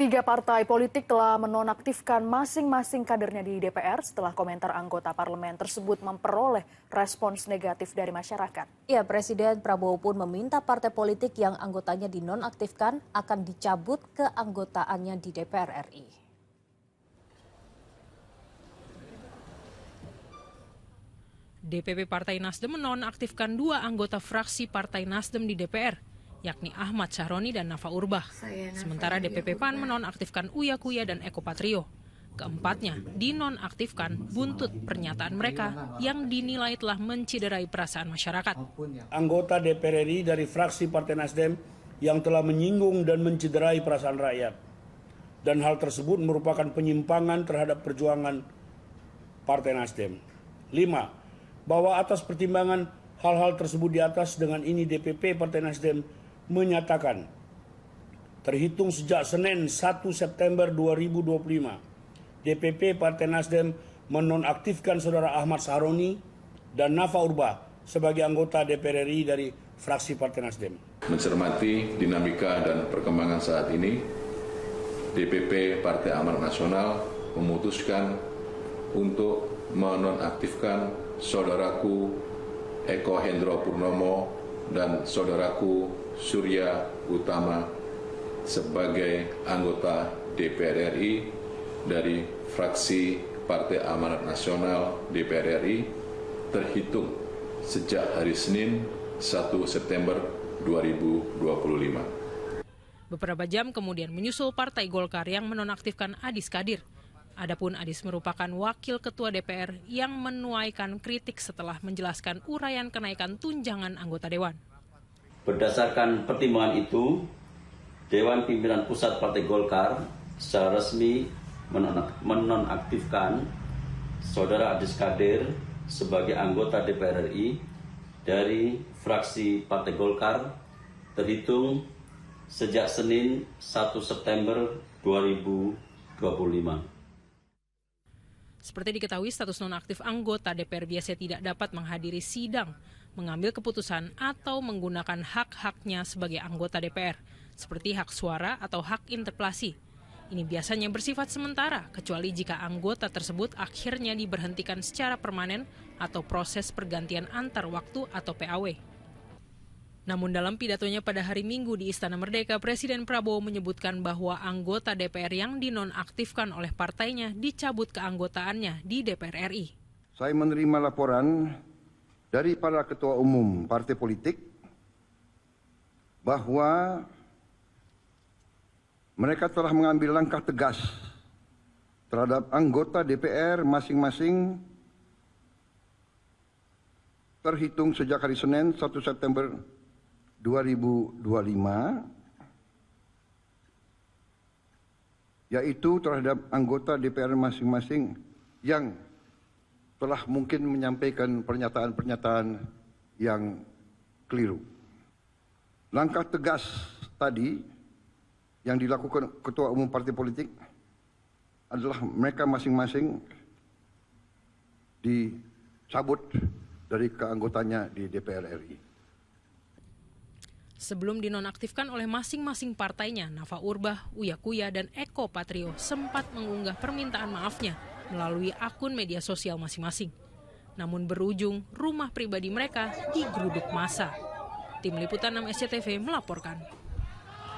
Tiga partai politik telah menonaktifkan masing-masing kadernya di DPR setelah komentar anggota parlemen tersebut memperoleh respons negatif dari masyarakat. Ya, Presiden Prabowo pun meminta partai politik yang anggotanya dinonaktifkan akan dicabut keanggotaannya di DPR RI. DPP Partai Nasdem menonaktifkan dua anggota fraksi Partai Nasdem di DPR, yakni Ahmad Sahroni dan Nafa Urbach. Sementara DPP PAN menonaktifkan Uya Kuya dan Eko Patrio. Keempatnya dinonaktifkan buntut pernyataan mereka yang dinilai telah menciderai perasaan masyarakat. Anggota DPR RI dari fraksi Partai Nasdem yang telah menyinggung dan menciderai perasaan rakyat. Dan hal tersebut merupakan penyimpangan terhadap perjuangan Partai Nasdem. 5. Bahwa atas pertimbangan hal-hal tersebut di atas, dengan ini DPP Partai Nasdem menyatakan terhitung sejak Senin 1 September 2025, DPP Partai Nasdem menonaktifkan Saudara Ahmad Sahroni dan Nafa Urbach sebagai anggota DPR RI dari fraksi Partai Nasdem. Mencermati dinamika dan perkembangan saat ini, DPP Partai Amanat Nasional memutuskan untuk menonaktifkan saudaraku Eko Hendro Purnomo dan saudaraku Surya Utama sebagai anggota DPR RI dari fraksi Partai Amanat Nasional DPR RI terhitung sejak hari Senin 1 September 2025. Beberapa jam kemudian menyusul Partai Golkar yang menonaktifkan Adis Kadir. Adapun Adis merupakan wakil ketua DPR yang menuaikan kritik setelah menjelaskan uraian kenaikan tunjangan anggota dewan. Berdasarkan pertimbangan itu, Dewan Pimpinan Pusat Partai Golkar secara resmi menonaktifkan Saudara Adis Kadir sebagai anggota DPR RI dari fraksi Partai Golkar terhitung sejak Senin 1 September 2025. Seperti diketahui, status nonaktif anggota DPR biasa tidak dapat menghadiri sidang, mengambil keputusan, atau menggunakan hak-haknya sebagai anggota DPR, seperti hak suara atau hak interpelasi. Ini biasanya bersifat sementara, kecuali jika anggota tersebut akhirnya diberhentikan secara permanen atau proses pergantian antar waktu atau PAW. Namun dalam pidatonya pada hari Minggu di Istana Merdeka, Presiden Prabowo menyebutkan bahwa anggota DPR yang dinonaktifkan oleh partainya dicabut keanggotaannya di DPR RI. Saya menerima laporan dari para ketua umum partai politik bahwa mereka telah mengambil langkah tegas terhadap anggota DPR masing-masing terhitung sejak hari Senin 1 September 2025, yaitu terhadap anggota DPR masing-masing yang telah mungkin menyampaikan pernyataan-pernyataan yang keliru. Langkah tegas tadi yang dilakukan ketua umum partai politik adalah mereka masing-masing dicabut dari keanggotanya di DPR RI. Sebelum dinonaktifkan oleh masing-masing partainya, Nafa Urbach, Uya Kuya, dan Eko Patrio sempat mengunggah permintaan maafnya melalui akun media sosial masing-masing. Namun berujung rumah pribadi mereka digeruduk massa. Tim Liputan 6 SCTV melaporkan.